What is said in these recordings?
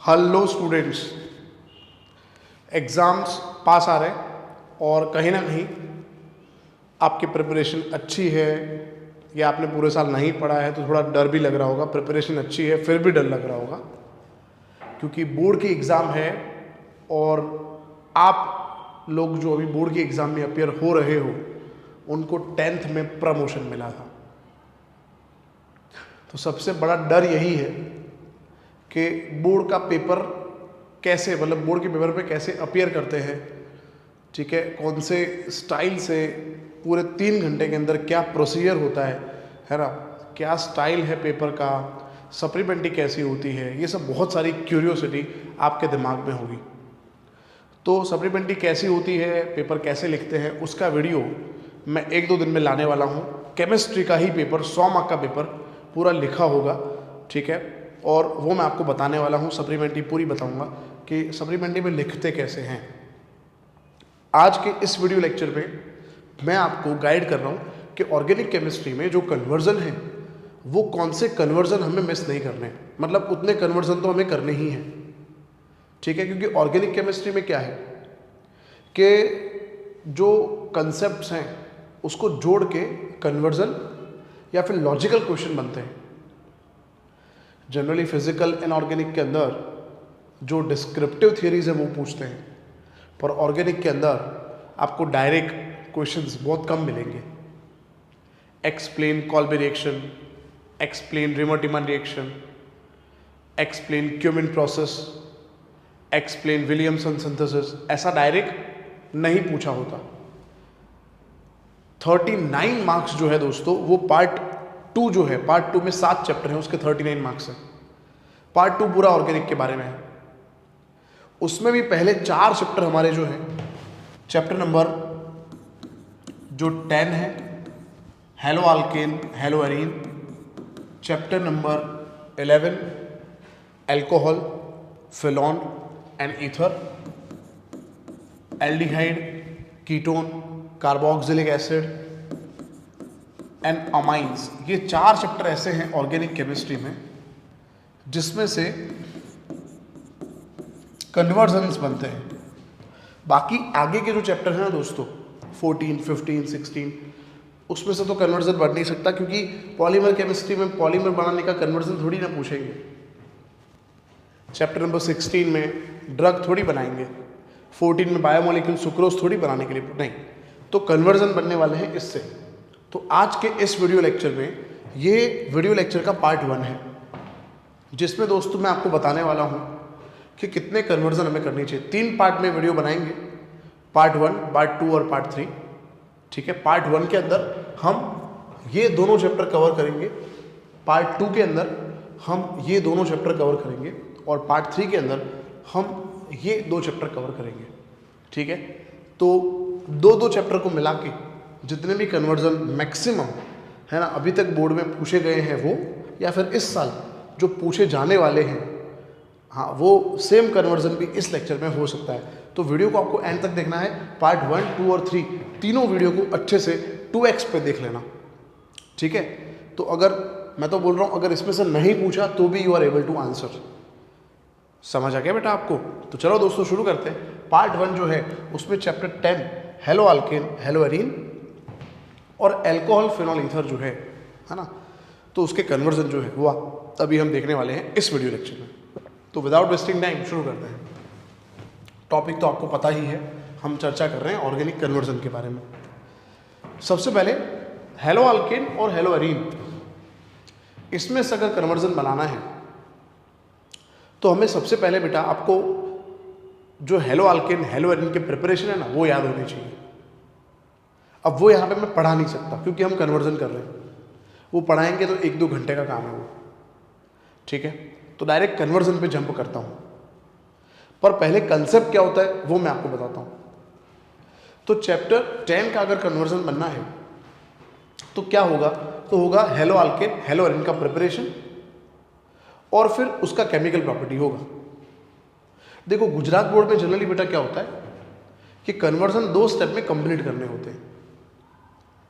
Hello students, exams पास आ रहे हैं और कहीं ना कहीं आपकी प्रिपरेशन अच्छी है या आपने पूरे साल नहीं पढ़ा है तो थोड़ा डर भी लग रहा होगा। प्रिपरेशन अच्छी है फिर भी डर लग रहा होगा क्योंकि बोर्ड की एग्ज़ाम है और आप लोग जो अभी बोर्ड की एग्ज़ाम में अपियर हो रहे हो उनको 10th में प्रमोशन मिला था। तो सबसे बड़ा डर यही है कि बोर्ड का पेपर कैसे, मतलब बोर्ड के पेपर पे कैसे अपियर करते हैं, ठीक है, कौन से स्टाइल से, पूरे 3 घंटे के अंदर क्या प्रोसीजर होता है ना, क्या स्टाइल है पेपर का, सप्लीमेंट्री कैसी होती है, ये सब बहुत सारी क्यूरियोसिटी आपके दिमाग में होगी। तो सप्लीमेंट्री कैसी होती है, पेपर कैसे लिखते हैं, उसका वीडियो मैं 1-2 दिन में लाने वाला हूँ। केमिस्ट्री का ही पेपर 100 मार्क का पेपर पूरा लिखा होगा, ठीक है, और वो मैं आपको बताने वाला हूँ। सप्लीमेंट्री पूरी बताऊँगा कि सप्लीमेंट्री में लिखते कैसे हैं। आज के इस वीडियो लेक्चर में मैं आपको गाइड कर रहा हूँ कि ऑर्गेनिक केमिस्ट्री में जो कन्वर्जन है वो कौन से कन्वर्जन हमें मिस नहीं करने हैं, मतलब उतने कन्वर्जन तो हमें करने ही हैं, ठीक है। क्योंकि ऑर्गेनिक केमिस्ट्री में क्या है कि जो कंसेप्ट्स हैं उसको जोड़ के कन्वर्जन या फिर लॉजिकल क्वेश्चन बनते हैं। जनरली फिजिकल इनऑर्गेनिक के अंदर जो डिस्क्रिप्टिव थियरीज है वो पूछते हैं, पर ऑर्गेनिक के अंदर आपको डायरेक्ट क्वेश्चंस बहुत कम मिलेंगे। Explain Kolbe reaction, explain Reimer Tiemann reaction, explain cumene process, explain Williamson synthesis, ऐसा डायरेक्ट नहीं पूछा होता। 39 मार्क्स जो है दोस्तों वो पार्ट 2 जो है, पार्ट 2 में 7 चैप्टर हैं, उसके 39 मार्क्स हैं। पार्ट 2 पूरा ऑर्गेनिक के बारे में है। उसमें भी पहले 4 चैप्टर हमारे जो हैं, चैप्टर नंबर जो 10 है hello alkane hello arene, chapter number 11 alcohol phenol and ether, aldehyde, ketone, carboxylic acid and amines, ये 4 चैप्टर ऐसे हैं ऑर्गेनिक केमिस्ट्री में जिसमें से कन्वर्जन्स बनते हैं। बाकी आगे के जो चैप्टर हैं ना दोस्तों 14, 15, 16, उसमें से तो कन्वर्जन बन नहीं सकता क्योंकि पॉलीमर केमिस्ट्री में पॉलीमर बनाने का कन्वर्जन थोड़ी ना पूछेंगे। चैप्टर नंबर 16 में ड्रग थोड़ी बनाएंगे, 14 में बायोमोलिक्यूल सुक्रोज थोड़ी बनाने के लिए नहीं, तो कन्वर्जन बनने वाले हैं इससे। तो आज के इस वीडियो लेक्चर में, ये वीडियो लेक्चर का पार्ट 1 है जिसमें दोस्तों मैं आपको बताने वाला हूँ कि कितने कन्वर्जन हमें करनी चाहिए। 3 पार्ट में वीडियो बनाएंगे, पार्ट 1, पार्ट 2 और पार्ट 3, ठीक है। पार्ट 1 के अंदर हम ये दोनों चैप्टर कवर करेंगे, पार्ट 2 के अंदर हम ये दोनों चैप्टर कवर करेंगे और पार्ट 3 के अंदर हम ये 2 चैप्टर कवर करेंगे, ठीक है। तो 2-2 चैप्टर को मिला के जितने भी कन्वर्जन मैक्सिमम है ना अभी तक बोर्ड में पूछे गए हैं वो, या फिर इस साल जो पूछे जाने वाले हैं, हाँ, वो सेम कन्वर्जन भी इस लेक्चर में हो सकता है। तो वीडियो को आपको एंड तक देखना है। पार्ट 1, 2 और 3 तीनों वीडियो को अच्छे से 2x पे देख लेना, ठीक है। तो अगर मैं तो बोल रहा हूँ अगर इसमें से नहीं पूछा तो भी you are able to answer. समझ आ गया बेटा आपको? तो चलो दोस्तों शुरू करते हैं। पार्ट 1 जो है उसमें chapter 10 hello alkane hello arene और अल्कोहल फिनॉल ईथर जो है ना, तो उसके कन्वर्जन जो है वो अभी हम देखने वाले हैं इस वीडियो लेक्चर में। तो विदाउट वेस्टिंग टाइम शुरू करते हैं। टॉपिक तो आपको पता ही है, हम चर्चा कर रहे हैं ऑर्गेनिक कन्वर्जन के बारे में। सबसे पहले हेलो अल्केन और हेलो एरीन, इसमें से अगर कन्वर्जन बनाना है तो हमें सबसे पहले बेटा आपको जो हेलो अल्केन हेलो एरीन के प्रिपरेशन है ना वो याद होनी चाहिए। अब वो यहाँ पे मैं पढ़ा नहीं सकता क्योंकि हम कन्वर्जन कर रहे हैं, वो पढ़ाएंगे तो 1-2 घंटे का काम है वो, ठीक है। तो डायरेक्ट कन्वर्जन पे जंप करता हूँ, पर पहले कंसेप्ट क्या होता है वो मैं आपको बताता हूँ। तो चैप्टर 10 का अगर कन्वर्जन बनना है तो क्या होगा, तो होगा हेलो अल्केन हेलो एरीन का प्रिपरेशन और फिर उसका केमिकल प्रॉपर्टी होगा। देखो गुजरात बोर्ड में जनरली बेटा क्या होता है कि कन्वर्जन 2 स्टेप में कंप्लीट करने होते हैं।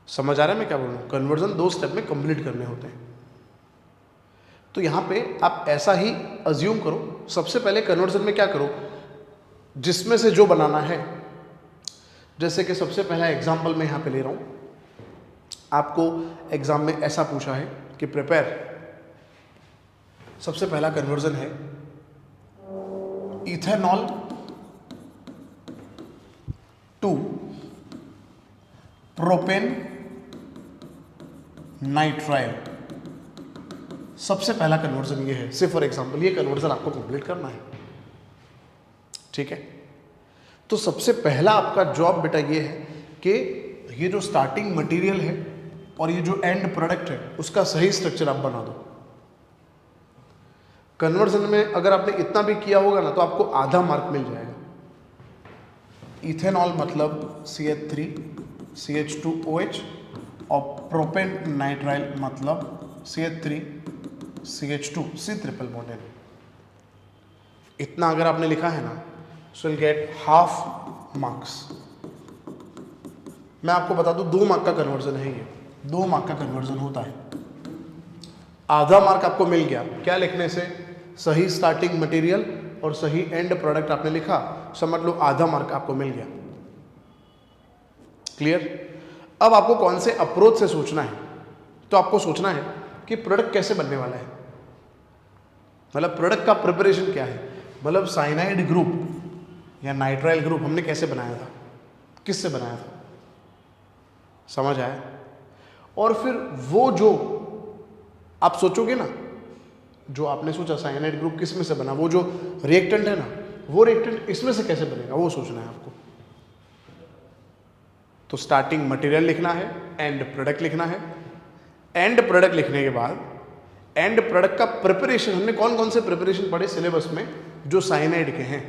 समझ आ रहा है मैं क्या बोल रहा हूँ? कन्वर्जन 2 स्टेप में कंप्लीट करने होते हैं। तो यहाँ पे आप ऐसा ही अज्यूम करो सबसे पहले कन्वर्जन में क्या करो, जिसमें से जो बनाना है, जैसे कि सबसे पहला एग्जाम्पल मैं यहाँ पे ले रहा हूँ, आपको एग्जाम में ऐसा पूछा है कि प्रिपेयर, सबसे पहला कन्वर्जन है इथेनॉल टू प्रोपेन नाइट्राइल। सबसे पहला कन्वर्जन ये है, सिर्फ फॉर एग्जांपल ये कन्वर्जन आपको कंप्लीट करना है, ठीक है। तो सबसे पहला आपका जॉब बेटा ये है कि ये जो स्टार्टिंग मटेरियल है और ये जो एंड प्रोडक्ट है उसका सही स्ट्रक्चर आप बना दो। कन्वर्जन में अगर आपने इतना भी किया होगा ना तो आपको आधा मार्क मिल जाएगा। इथेनॉल मतलब CH3 CH2OH और प्रोपेन नाइट्राइल मतलब CH3 CH2 C triple bond N। इतना अगर आपने लिखा है ना so will get half marks. मैं आपको बता दूं 2 मार्क का कन्वर्जन है ये, 2 मार्क का कन्वर्जन होता है। आधा मार्क आपको मिल गया क्या लिखने से, सही स्टार्टिंग मटेरियल और सही एंड प्रोडक्ट आपने लिखा, समझ लो आधा मार्क आपको मिल गया। क्लियर। अब आपको कौन से अप्रोच से सोचना है, तो आपको सोचना है कि प्रोडक्ट कैसे बनने वाला है, मतलब प्रोडक्ट का प्रिपरेशन क्या है, मतलब साइनाइड ग्रुप या नाइट्राइल ग्रुप हमने कैसे बनाया था, किससे बनाया था, समझ आया। और फिर वो जो आप सोचोगे ना, जो आपने सोचा साइनाइड ग्रुप किस में से बना, वो जो रिएक्टेंट है ना, वो रिएक्टेंट इसमें से कैसे बनेगा वो सोचना है आपको। तो स्टार्टिंग मटेरियल लिखना है, एंड प्रोडक्ट लिखना है। एंड प्रोडक्ट लिखने के बाद एंड प्रोडक्ट का प्रिपरेशन, हमने कौन कौन से प्रिपरेशन पढ़े सिलेबस में, जो साइनाइड के हैं।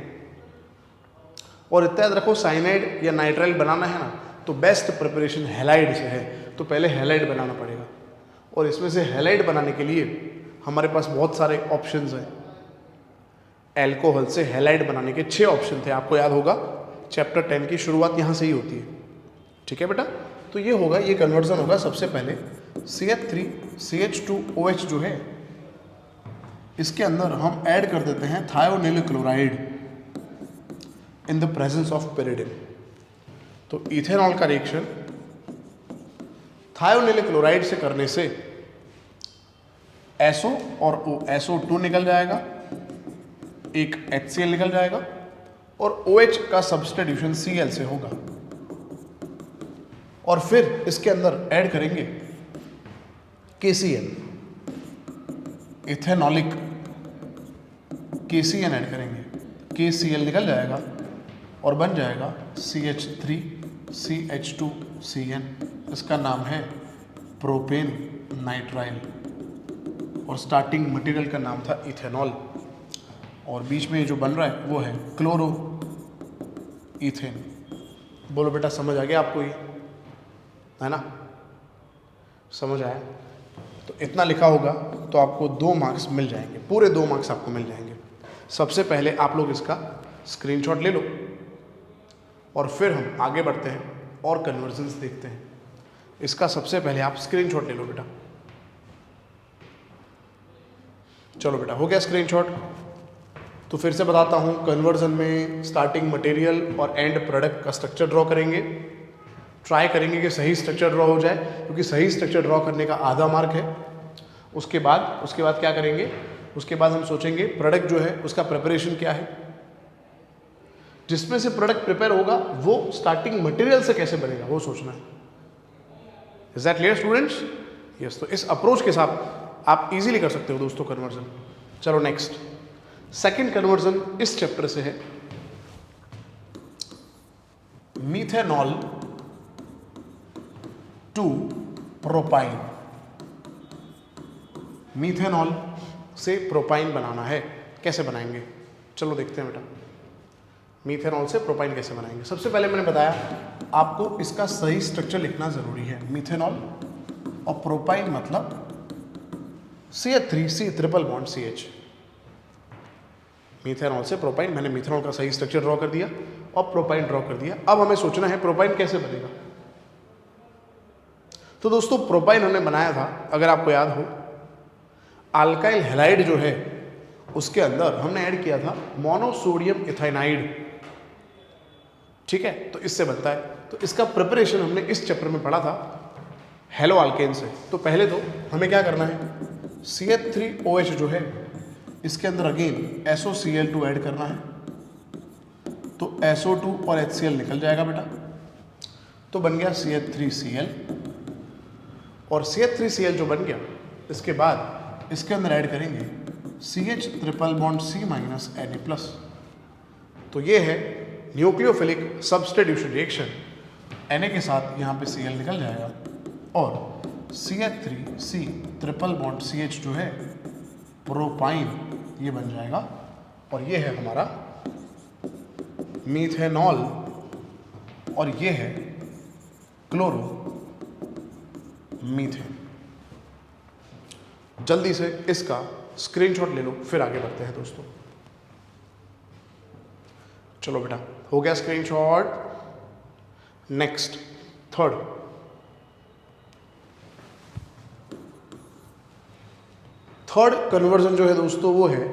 और इतना याद रखो साइनाइड या नाइट्राइल बनाना है ना तो बेस्ट प्रिपरेशन हैलाइड से है, तो पहले हैलाइड बनाना पड़ेगा। और इसमें से हैलाइड बनाने के लिए हमारे पास बहुत सारे ऑप्शंस हैं। एल्कोहल से हैलाइड बनाने के 6 ऑप्शन थे, आपको याद होगा चैप्टर 10 की शुरुआत यहाँ से ही होती है, ठीक है बेटा। तो ये होगा, ये कन्वर्जन होगा सबसे पहले CH3 CH2OH जो है इसके अंदर हम ऐड कर देते हैं thionyl chloride in the presence of pyridine. तो इथेनॉल का रिएक्शन थायोनिल क्लोराइड से करने से SO और O, SO2 निकल जाएगा, एक HCl निकल जाएगा और OH का सब्स्टिट्यूशन Cl से होगा। और फिर इसके अंदर ऐड करेंगे KCl, इथेनॉलिक KCl ऐड करेंगे, KCl निकल जाएगा और बन जाएगा CH3 CH2CN। इसका नाम है प्रोपेन नाइट्राइल और स्टार्टिंग मटेरियल का नाम था इथेनॉल। और बीच में जो बन रहा है वो है क्लोरो इथेन। बोलो बेटा समझ आ गया आपको, ये है ना, समझ आया। तो इतना लिखा होगा तो आपको 2 मार्क्स मिल जाएंगे, पूरे 2 मार्क्स आपको मिल जाएंगे। सबसे पहले आप लोग इसका स्क्रीनशॉट ले लो और फिर हम आगे बढ़ते हैं और कन्वर्जन्स देखते हैं। इसका सबसे पहले आप स्क्रीनशॉट ले लो बेटा। चलो बेटा हो गया स्क्रीनशॉट। तो फिर से बताता हूँ, कन्वर्जन में स्टार्टिंग मटेरियल और एंड प्रोडक्ट का स्ट्रक्चर ड्रॉ करेंगे। ट्राई करेंगे कि सही स्ट्रक्चर ड्रॉ हो जाए, क्योंकि सही स्ट्रक्चर ड्रॉ करने का आधा मार्क है। उसके बाद क्या करेंगे, उसके बाद हम सोचेंगे प्रोडक्ट जो है उसका प्रिपरेशन क्या है, जिसमें से प्रोडक्ट प्रिपेयर होगा वो स्टार्टिंग मटेरियल से कैसे बनेगा वो सोचना है। Is that clear students? Yes. तो इस अप्रोच के साथ आप इजीली कर सकते हो दोस्तों कन्वर्जन। चलो नेक्स्ट, सेकंड कन्वर्जन इस चैप्टर से है मीथेनॉल टू प्रोपाइन। मीथेनॉल से प्रोपाइन बनाना है, कैसे बनाएंगे चलो देखते हैं बेटा। मीथेनॉल से प्रोपाइन कैसे बनाएंगे, सबसे पहले मैंने बताया आपको इसका सही स्ट्रक्चर लिखना जरूरी है। मीथेनॉल और प्रोपाइन मतलब CH3 C triple bond CH। Methanol से प्रोपाइन, मैंने मीथेनॉल का सही स्ट्रक्चर ड्रॉ कर दिया और प्रोपाइन ड्रॉ कर दिया। अब हमें सोचना है प्रोपाइन कैसे बनेगा। तो दोस्तों प्रोपाइन हमने बनाया था, अगर आपको याद हो, अल्काइल हैलाइड जो है उसके अंदर हमने ऐड किया था मोनोसोडियम इथाइनाइड, ठीक है, तो इससे बनता है। तो इसका प्रिपरेशन हमने इस चैप्टर में पढ़ा था हेलो अल्केन से। तो पहले तो हमें क्या करना है, CH3OH जो है इसके अंदर अगेन SOCl2 ऐड करना है, तो SO2 और HCl निकल जाएगा बेटा, तो बन गया CH3Cl। और CH3Cl जो बन गया, इसके बाद इसके अंदर ऐड करेंगे CH triple bond C minus Na+। तो ये है न्यूक्लियोफिलिक सब्स्टिट्यूशन रिएक्शन, Na के साथ यहाँ पे Cl निकल जाएगा और CH3C ट्रिपल बॉन्ड CH जो है प्रोपाइन, ये बन जाएगा और ये है हमारा मीथेनॉल और ये है क्लोरो मीथेन। जल्दी से इसका स्क्रीनशॉट ले लो, फिर आगे बढ़ते हैं दोस्तों। चलो बेटा, हो गया स्क्रीनशॉट। नेक्स्ट थर्ड कन्वर्जन जो है दोस्तों वो है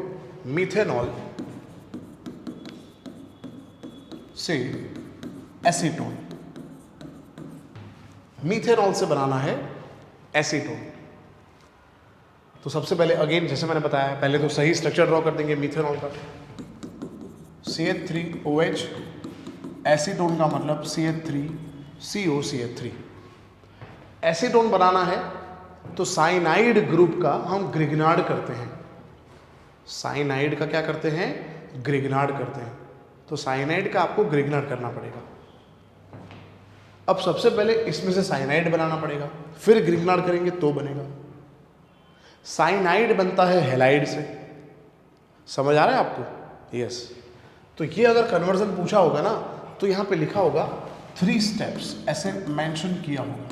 मीथेनॉल से एसीटोन। मीथेनॉल से बनाना है एसीटोन। तो सबसे पहले अगेन जैसे मैंने बताया, पहले तो सही स्ट्रक्चर ड्रॉ कर देंगे मीथेनॉल का। CH3OH, एसीटोन का मतलब CH3COCH3। एसीटोन बनाना है तो साइनाइड ग्रुप का हम ग्रिग्नार्ड करते हैं। साइनाइड का क्या करते हैं, ग्रिग्नार्ड करते हैं। तो साइनाइड का आपको ग्रिग्नार्ड करना पड़ेगा। अब सबसे पहले इसमें से साइनाइड बनाना पड़ेगा, फिर ग्रिग्नार्ड करेंगे तो बनेगा। साइनाइड बनता है हैलाइड से, समझ आ रहा है आपको? यस। तो ये अगर कन्वर्जन पूछा होगा ना, तो यहाँ पे लिखा होगा 3 स्टेप्स, ऐसे मेंशन किया होगा।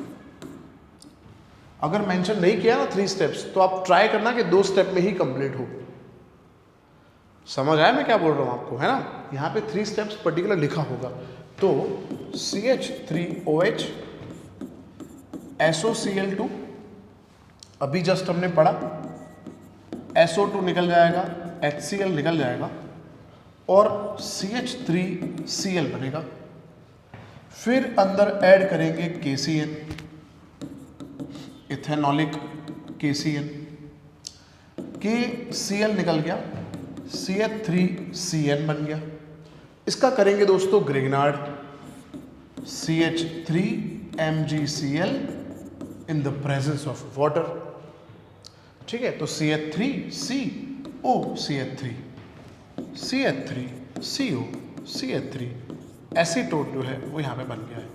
अगर मेंशन नहीं किया ना 3 स्टेप्स, तो आप ट्राई करना कि 2 स्टेप में ही कंप्लीट हो। समझ आया मैं क्या बोल रहा हूँ आपको, है ना? यहाँ पे 3 स्टेप्स पर्टिकुलर लिखा होगा। तो CH3OH, SOCl2 अभी जस्ट हमने पढ़ा, SO2 निकल जाएगा, HCl निकल जाएगा और CH3Cl बनेगा। फिर अंदर ऐड करेंगे KCl, इथेनॉलिक KCl। KCl निकल गया, CH3CN बन गया। इसका करेंगे दोस्तों Grignard, CH3MgCl in the presence of water. ठीक है, तो CH3CO CH3, CH3CO CH3 acetone जो है वो यहाँ पे बन गया है।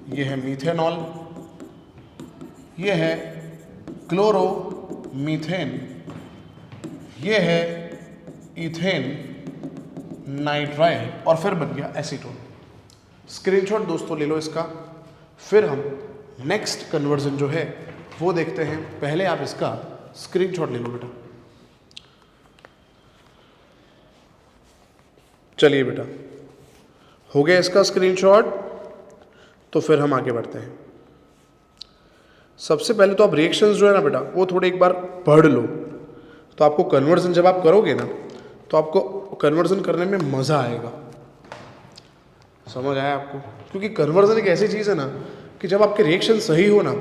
ये है मीथेनॉल, ये है क्लोरोमीथेन, ये है इथेन नाइट्राइल और फिर बन गया एसीटोन। स्क्रीनशॉट दोस्तों ले लो इसका, फिर हम नेक्स्ट कन्वर्जन जो है वो देखते हैं। पहले आप इसका स्क्रीनशॉट ले लो बेटा। चलिए बेटा, हो गया इसका स्क्रीनशॉट, तो फिर हम आगे बढ़ते हैं। सबसे पहले तो आप रिएक्शंस जो है ना बेटा वो थोड़े एक बार पढ़ लो, तो आपको कन्वर्जन जब आप करोगे ना तो आपको कन्वर्जन करने में मज़ा आएगा। समझ आया आपको? क्योंकि कन्वर्जन एक ऐसी चीज़ है ना कि जब आपके रिएक्शन सही हो ना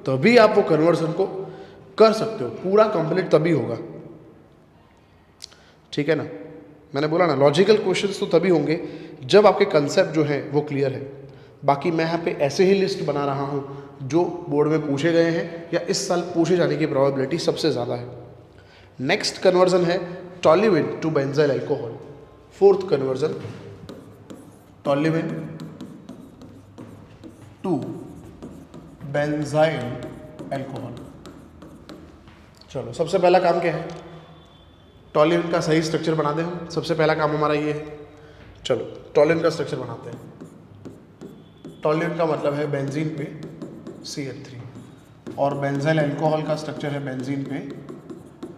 तभी आप वो कन्वर्जन को कर सकते हो, पूरा कंप्लीट तभी होगा। ठीक है ना? मैंने बोला ना लॉजिकल क्वेश्चंस तो तभी होंगे जब आपके कंसेप्ट जो है वो क्लियर है। बाकी मैं यहाँ पे ऐसे ही लिस्ट बना रहा हूँ जो बोर्ड में पूछे गए हैं या इस साल पूछे जाने की प्रोबेबिलिटी सबसे ज़्यादा है। नेक्स्ट कन्वर्जन है toluene to benzyl alcohol. Fourth conversion toluene to benzyl alcohol. चलो, सबसे पहला काम क्या है? टोल्यूइन का सही स्ट्रक्चर बना दें हम। सबसे पहला काम हमारा ये है। चलो टोल्यूइन का स्ट्रक्चर बनाते हैं। टोल्यूइन का मतलब है बेंजीन पे CH3 और बेंजाइल अल्कोहल का स्ट्रक्चर है बेंजीन पे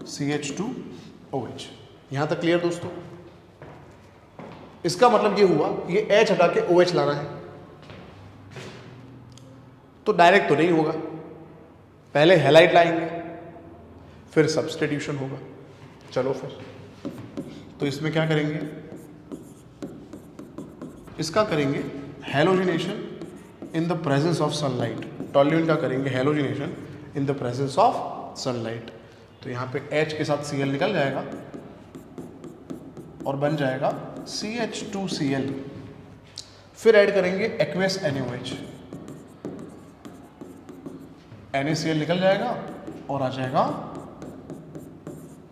CH2OH। यहाँ तक क्लियर दोस्तों? इसका मतलब ये हुआ, ये H हटा के OH लाना है, तो डायरेक्ट तो नहीं होगा, पहले हैलाइड लाएंगे फिर सब्स्टिट्यूशन होगा। चलो फिर, तो इसमें क्या करेंगे, इसका करेंगे halogenation in the presence of sunlight. Toluene का करेंगे halogenation in the presence of sunlight. तो यहाँ पे H के साथ Cl निकल जाएगा और बन जाएगा CH2Cl। फिर ऐड करेंगे एक्वेस NaOH, NaCl निकल जाएगा और आ जाएगा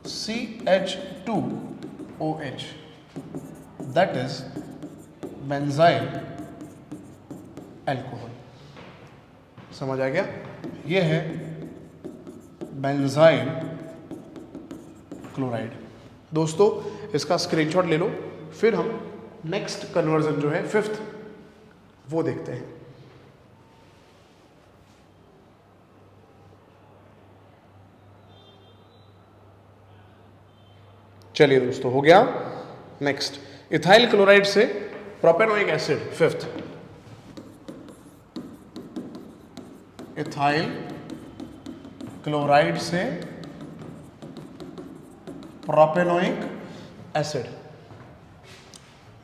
CH2OH, that is benzyl alcohol. समझ आ गया? ये है बेंजाइल क्लोराइड। दोस्तों इसका स्क्रीनशॉट ले लो, फिर हम नेक्स्ट कन्वर्जन जो है 5th वो देखते हैं। चलिए दोस्तों, हो गया। नेक्स्ट, इथाइल क्लोराइड से propanoic acid 5th। Ethyl chloride से प्रोपेनोइक एसिड,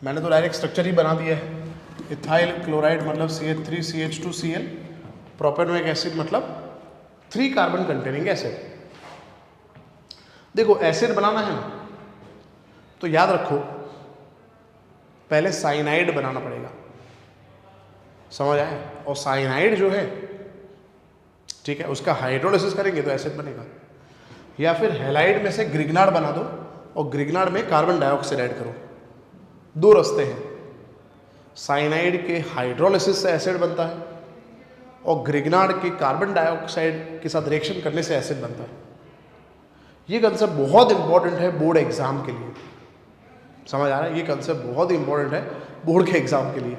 मैंने तो डायरेक्ट स्ट्रक्चर ही बना दिया है। इथाइल क्लोराइड मतलब CH3CH2Cl, प्रोपेनोइक एसिड मतलब 3 कार्बन कंटेनिंग एसिड। देखो एसिड बनाना है ना, तो याद रखो पहले साइनाइड बनाना पड़ेगा, समझ आए? और साइनाइड जो है, ठीक है, उसका हाइड्रोलिसिस करेंगे तो एसिड बनेगा। या फिर हैलाइड में से ग्रिग्नार्ड बना दो और ग्रिग्नार्ड में कार्बन डाइऑक्साइड ऐड करो। 2 रास्ते हैं, साइनाइड के हाइड्रोलिसिस से एसिड बनता है और ग्रिग्नार्ड के कार्बन डाइऑक्साइड के साथ रिएक्शन करने से एसिड बनता है। ये कंसेप्ट बहुत इंपॉर्टेंट है बोर्ड एग्जाम के लिए, समझ आ रहा है? ये कंसेप्ट बहुत इंपॉर्टेंट है बोर्ड के एग्जाम के लिए।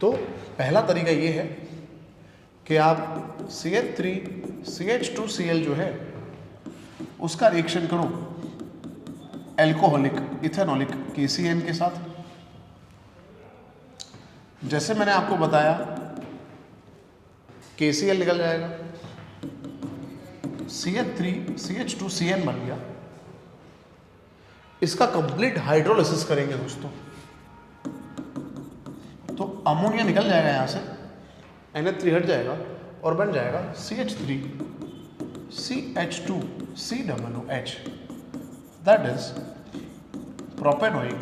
तो पहला तरीका ये है कि आप CH3CH2Cl जो है उसका रिएक्शन करो एल्कोहलिक इथेनॉलिक KCN के साथ। जैसे मैंने आपको बताया KCl निकल जाएगा, CH3CH2CN बन गया। इसका कंप्लीट हाइड्रोलिसिस करेंगे दोस्तों, तो अमोनिया निकल जाएगा यहां से, NH3 हट जाएगा और बन जाएगा CH3CH2COOH, that is propanoic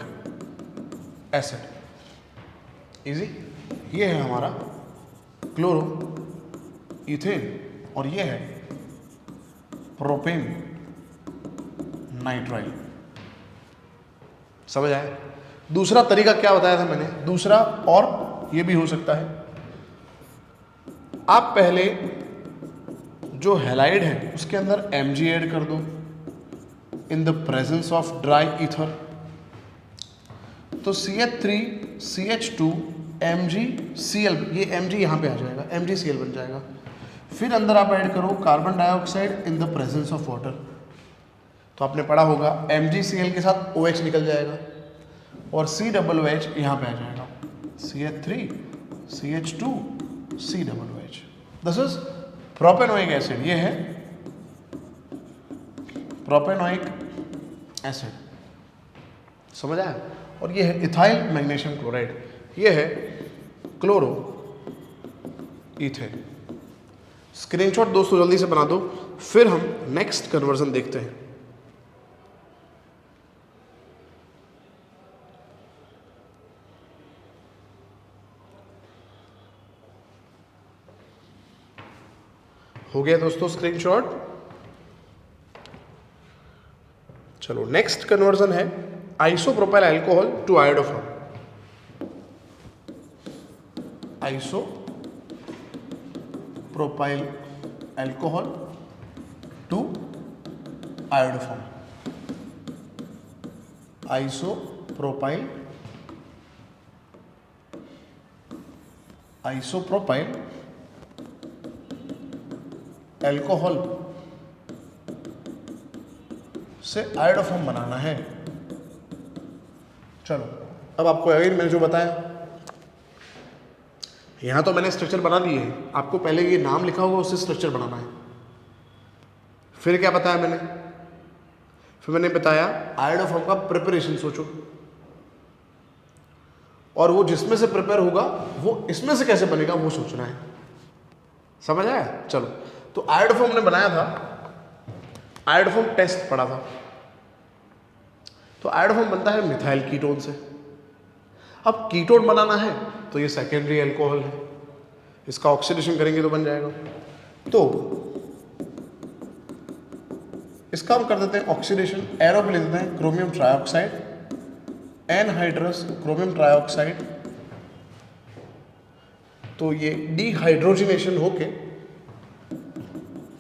acid. Easy. ये है हमारा क्लोरो इथेन और ये है प्रोपेन नाइट्राइल। समझ आया? दूसरा तरीका क्या बताया था मैंने? दूसरा और ये भी हो सकता है, आप पहले जो हैलाइड है उसके अंदर Mg ऐड कर दो इन the presence of dry ether, तो CH3CH2 MgCl, ये Mg यहाँ पे आ जाएगा, MgCl बन जाएगा। फिर अंदर आप ऐड करो carbon dioxide in the presence of water, तो आपने पढ़ा होगा MgCl के साथ OH निकल जाएगा और COOH यहाँ पे आ जाएगा, CH3CH2COOH। This is propanoic acid. ये है प्रोपेनोइक एसिड, समझ आया? और ये है इथाइल मैग्नीशियम क्लोराइड, ये है क्लोरो इथेन। स्क्रीनशॉट दोस्तों जल्दी से बना दो, फिर हम नेक्स्ट कन्वर्जन देखते हैं। हो गया दोस्तों स्क्रीनशॉट? चलो नेक्स्ट कन्वर्जन है isopropyl alcohol to iodoform. Isopropyl alcohol to iodoform. Isopropyl alcohol से आयोडोफॉर्म बनाना है। चलो अब आपको अगेन मैंने जो बताया, यहां तो मैंने स्ट्रक्चर बना दिए है, आपको पहले ये नाम लिखा होगा उससे स्ट्रक्चर बनाना है। फिर क्या बताया मैंने फिर मैंने बताया आयोडोफॉर्म का प्रिपरेशन सोचो, और वो जिसमें से प्रिपेयर होगा वो इसमें से कैसे बनेगा वो सोचना है। समझ आया? चलो, तो आयोडोफॉर्म ने बनाया था, आयोडोफॉर्म टेस्ट पढ़ा था। तो आयोडोफॉर्म बनता है मिथाइल कीटोन से। अब कीटोन बनाना है तो ये सेकेंडरी अल्कोहल है, इसका ऑक्सीडेशन करेंगे तो बन जाएगा। तो इसका हम कर देते हैं ऑक्सीडेशन, एरो पे ले देते हैं chromium trioxide, anhydrous chromium trioxide. तो ये डिहाइड्रोजिनेशन होके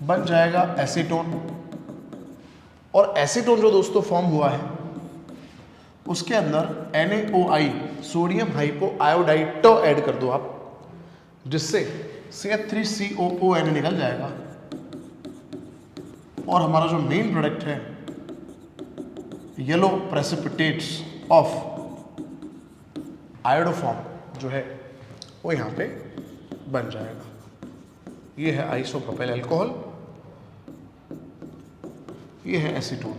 बन जाएगा एसीटोन, और एसीटोन जो दोस्तों फॉर्म हुआ है उसके अंदर NaOI sodium hypo iodide add कर दो आप, जिससे CH3COON निकल जाएगा, और हमारा जो मेन प्रोडक्ट है येलो प्रेसिपिटेट्स ऑफ आयोडोफॉर्म जो है वो यहाँ पे बन जाएगा। ये है आइसोप्रोपाइल अल्कोहल, ये है एसीटोन।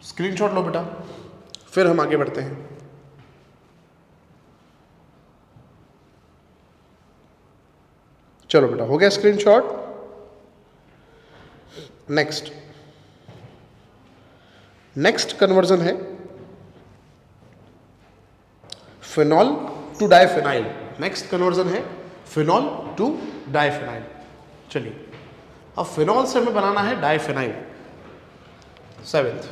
स्क्रीनशॉट लो बेटा, फिर हम आगे बढ़ते हैं। चलो बेटा, हो गया स्क्रीनशॉट। नेक्स्ट कन्वर्जन है phenol to diphenyl. Next conversion है फिनॉल टू डाइफिनाइल। चलिए, अब फिनॉल से हमें बनाना है diphenyl. 7th,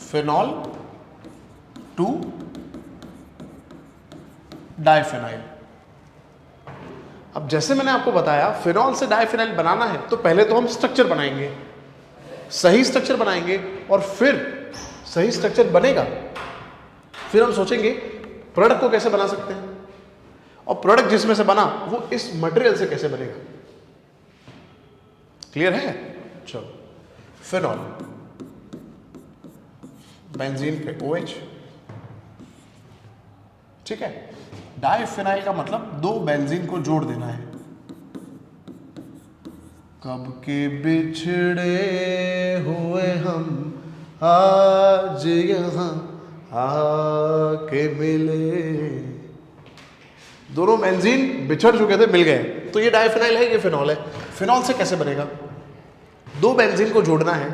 phenol to diphenyl. अब जैसे मैंने आपको बताया फिनॉल से डाइफिनाइल बनाना है तो पहले तो हम स्ट्रक्चर बनाएंगे, सही स्ट्रक्चर बनाएंगे, और फिर सही स्ट्रक्चर बनेगा फिर हम सोचेंगे प्रोडक्ट को कैसे बना सकते हैं, और प्रोडक्ट जिसमें से बना वो इस मटेरियल से कैसे बनेगा। क्लियर है? चलो, फिनॉल, बेंजीन पे OH, ठीक है। डाइफिनाइल का मतलब दो बेंजीन को जोड़ देना है। कब के बिछड़े हुए हम आज यहाँ आके मिले। दोनों बेंजीन बिछड़ चुके थे, मिल गए, तो ये डाइफिनाइल है, ये फिनॉल है। फिनॉल से कैसे बनेगा? दो बेंजीन को जोड़ना है,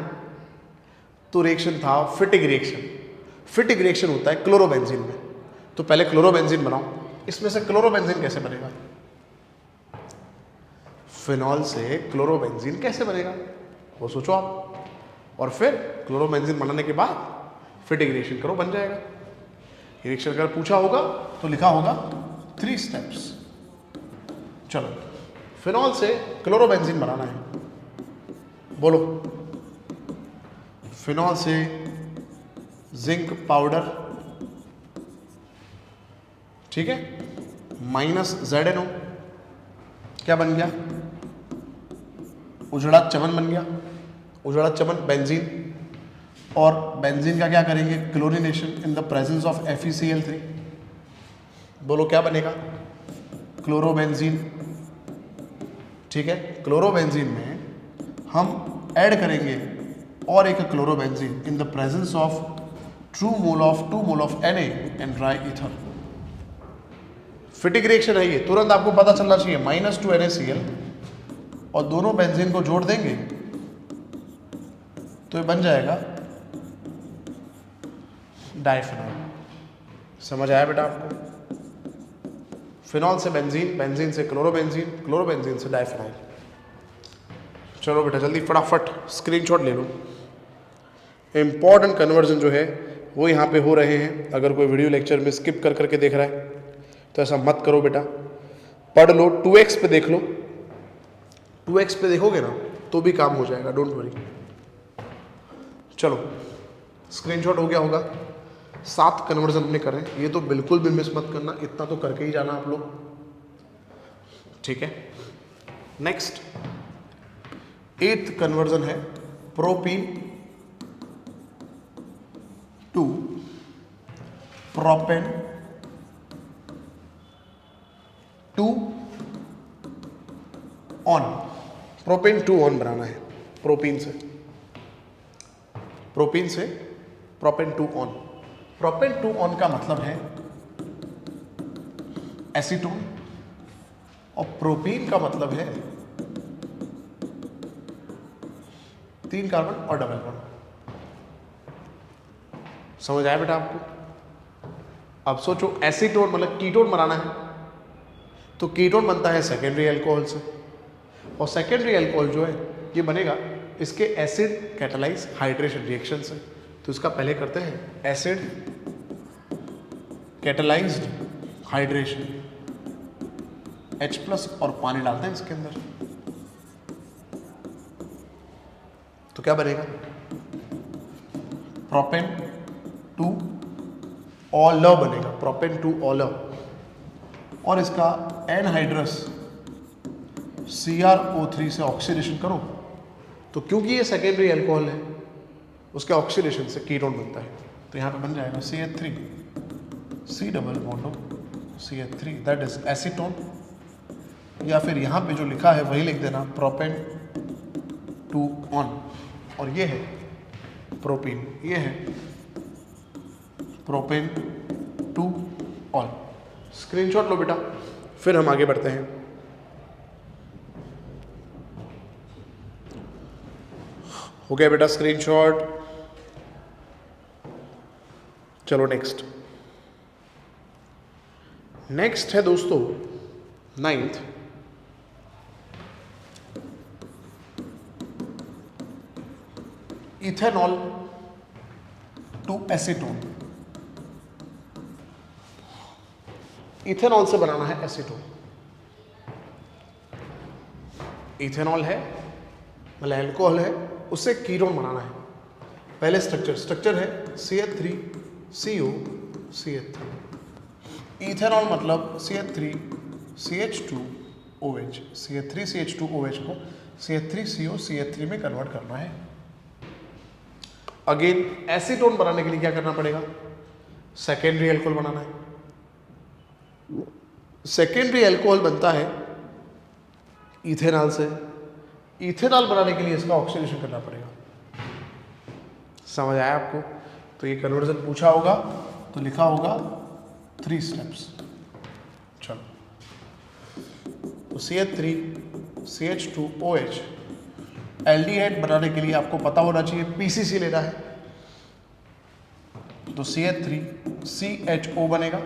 तो रिएक्शन था फिटिक रिएक्शन। फिटिक रिएक्शन होता है क्लोरोबेंजीन में, तो पहले क्लोरोबेंजीन बनाओ। इसमें से क्लोरोबेंजीन कैसे बनेगा? फिनॉल से क्लोरोबेंजीन कैसे बनेगा वो सोचो आप, और फिर क्लोरोबेंजीन बनाने के बाद फिटिक रिएक्शन करो, बन जाएगा। रिएक्शन अगर पूछा होगा तो लिखा होगा 3 स्टेप्स। चलो, फिनॉल से क्लोरोबेंजीन बनाना है, बोलो। फिनॉल से जिंक पाउडर, ठीक है, माइनस ZNO, क्या बन गया? उजड़ा चमन बन गया। उजड़ा चमन बेंजीन, और बेंजीन का क्या करेंगे? Chlorination in the presence of FeCl3। बोलो क्या बनेगा? क्लोरोबेंजीन, ठीक है। क्लोरोबेंजीन में हम ऐड करेंगे और एक chlorobenzene in the presence of 2 mole of Na and dry ether. फिटिक reaction है ये, तुरंत आपको पता चलना चाहिए, -2 NaCl, और दोनों बेंजीन को जोड़ देंगे तो ये बन जाएगा डाइफिनॉल। समझ आया बेटा आपको? फिनॉल से बेंजीन, बेंजीन से क्लोरोबेंजीन, क्लोरोबेंजीन से डाइफिनाइल। चलो बेटा जल्दी फटाफट स्क्रीनशॉट ले लो। इंपॉर्टेंट कन्वर्जन जो है वो यहाँ पे हो रहे हैं। अगर कोई वीडियो लेक्चर में स्किप कर करके देख रहा है तो ऐसा मत करो बेटा, पढ़ लो। 2x पे देख लो, 2x पे देखोगे ना तो भी काम हो जाएगा, डोंट वरी। चलो, स्क्रीनशॉट हो गया होगा। 7 कन्वर्जन हमने करें, ये तो बिल्कुल भी मिस मत करना, इतना तो करके ही जाना आप लोग, ठीक है। नेक्स्ट 8th कन्वर्जन है propene to propane two one. Propane 2 one बनाना है, प्रोपीन से प्रोपेन 2 ऑन। प्रोपेन 2 ऑन का मतलब है एसीटोन, और प्रोपीन का मतलब है 3 कार्बन और डबल बॉन्ड। समझ आया बेटा आपको? अब सोचो, एसीटोन मतलब कीटोन बनाना है, तो कीटोन बनता है सेकेंडरी अल्कोहल से, और सेकेंडरी अल्कोहल जो है ये बनेगा इसके एसिड कैटालाइज हाइड्रेशन रिएक्शन से। तो इसका पहले करते हैं एसिड कैटालाइज्ड हाइड्रेशन, H+ और पानी डालते हैं इसके अंदर, तो क्या बनेगा? प्रोपेन 2 ऑल बनेगा, प्रोपेन 2 ऑल, और इसका एनहाइड्रस CrO3 से ऑक्सीडेशन करो, तो क्योंकि ये सेकेंडरी अल्कोहल है उसके ऑक्सीडेशन से कीटोन बनता है, तो यहाँ पे बन जाएगा CH3 C double bond CH3, that is acetone, या फिर यहाँ पे जो लिखा है वही लिख देना, प्रोपेन 2 ऑन, और ये है प्रोपीन, ये है प्रोपेन 2 ऑन। स्क्रीनशॉट लो बेटा, फिर हम आगे बढ़ते हैं। हो गया बेटा स्क्रीनशॉट? चलो नेक्स्ट है दोस्तों 9th, ethanol to acetone. Ethanol से बनाना है एसीटोन। इथेनॉल है मतलब अल्कोहल है, उससे कीटोन बनाना है। पहले स्ट्रक्चर है CH3CO CH3। इथेनॉल मतलब CH3CH2OH, CH3CH2OH को CH3CO CH3 में कन्वर्ट करना है। अगेन एसीटोन बनाने के लिए क्या करना पड़ेगा? सेकेंडरी अल्कोहल बनाना है। सेकेंडरी अल्कोहल बनता है इथेनॉल से। इथेनॉल बनाने के लिए इसका ऑक्सीडेशन करना पड़ेगा। समझ आया आपको? तो ये कन्वर्जन पूछा होगा तो लिखा होगा 3 स्टेप्स। चलो, तो CH3 CH2OH एल्डिहाइड बनाने के लिए आपको पता होना चाहिए PCC लेना है, तो CH3CHO बनेगा।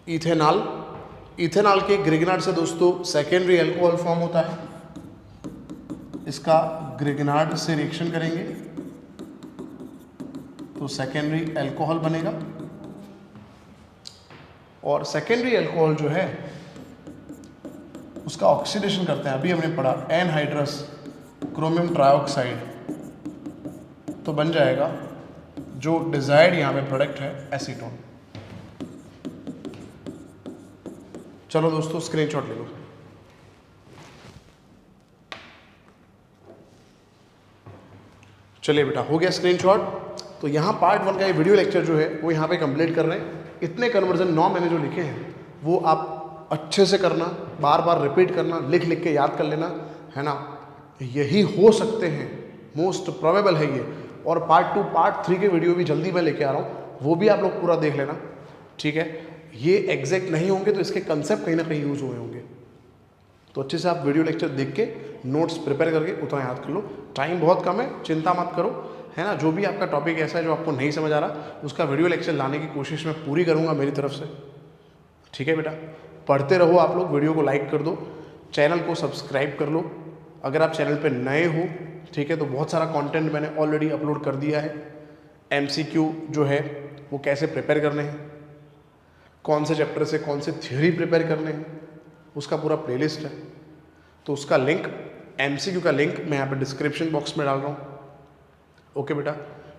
इथेनॉल के ग्रिगनार्ड से दोस्तों सेकेंडरी अल्कोहल फॉर्म होता है, इसका ग्रिगनार्ड से रिएक्शन करेंगे तो सेकेंडरी अल्कोहल बनेगा। और सेकेंडरी अल्कोहल जो है उसका ऑक्सीडेशन करते हैं, अभी हमने पढ़ा एनहाइड्रस क्रोमियम ट्राइऑक्साइड, तो बन जाएगा जो डिजायर्ड यहाँ पे प्रोडक्ट है एसीटोन। चलो दोस्तों स्क्रीनशॉट ले लो। चलिए बेटा, हो गया स्क्रीनशॉट। तो यहाँ पार्ट 1 का ये वीडियो लेक्चर जो है वो यहाँ पे कंप्लीट कर रहे हैं। इतने कन्वर्जन 9 मैंने जो लिखे हैं वो आप अच्छे से करना, बार बार रिपीट करना, लिख लिख के याद कर लेना, है ना। यही हो सकते हैं, मोस्ट प्रोबेबल है ये। और पार्ट 2 पार्ट 3 के वीडियो भी जल्दी मैं लेके आ रहा हूँ, वो भी आप लोग पूरा देख लेना, ठीक है। ये एग्जैक्ट नहीं होंगे तो इसके कंसेप्ट कहीं ना कहीं यूज हुए होंगे, तो अच्छे से आप वीडियो लेक्चर देख के नोट्स प्रिपेयर करके उतना याद कर लो। टाइम बहुत कम है, चिंता मत करो, है ना। जो भी आपका टॉपिक ऐसा है जो आपको नहीं समझ आ रहा, उसका वीडियो लेक्चर लाने की कोशिश मैं पूरी करूँगा मेरी तरफ से, ठीक है बेटा। पढ़ते रहो आप लोग, वीडियो को लाइक कर दो, चैनल को सब्सक्राइब कर लो अगर आप चैनल पे नए हो, ठीक है। तो बहुत सारा कंटेंट मैंने ऑलरेडी अपलोड कर दिया है। MCQ जो है वो कैसे प्रिपेयर करने हैं, कौन से चैप्टर से कौन से थ्योरी प्रिपेयर करने हैं, उसका पूरा प्लेलिस्ट है। तो उसका लिंक, MCQ का लिंक मैं यहाँ पे डिस्क्रिप्शन बॉक्स में डाल रहा हूँ। ओके बेटा,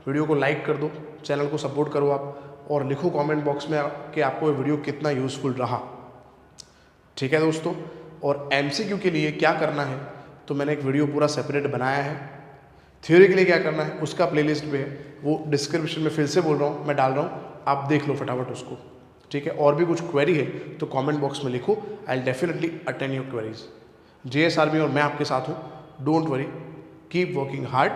वीडियो को लाइक कर दो, चैनल को सपोर्ट करो आप, और लिखो कमेंट बॉक्स में कि आपको ये वीडियो कितना यूज़फुल रहा, ठीक है दोस्तों। और MCQ के लिए क्या करना है तो मैंने एक वीडियो पूरा सेपरेट बनाया है। थ्योरी के लिए क्या करना है उसका प्लेलिस्ट पे है, वो डिस्क्रिप्शन में फिर से बोल रहा हूँ, मैं डाल रहा हूँ, आप देख लो फटाफट उसको, ठीक है। और भी कुछ क्वेरी है तो कमेंट बॉक्स में लिखो, I will definitely attend your queries. JSRB और मैं आपके साथ हूँ। Don't worry, keep working hard,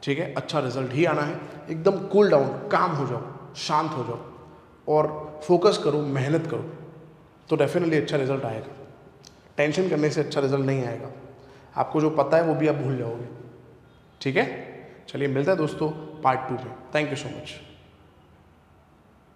ठीक है। अच्छा रिजल्ट ही आना है। एकदम कूल डाउन, काम हो जाओ, शांत हो जाओ और फोकस करो, मेहनत करो, तो डेफिनेटली अच्छा रिजल्ट आएगा। टेंशन करने से अच्छा रिजल्ट नहीं आएगा। आपको जो पता है वो भी आप भूल जाओगे, ठीक है। चलिए मिलता है दोस्तों पार्ट 2 में। Thank you so much.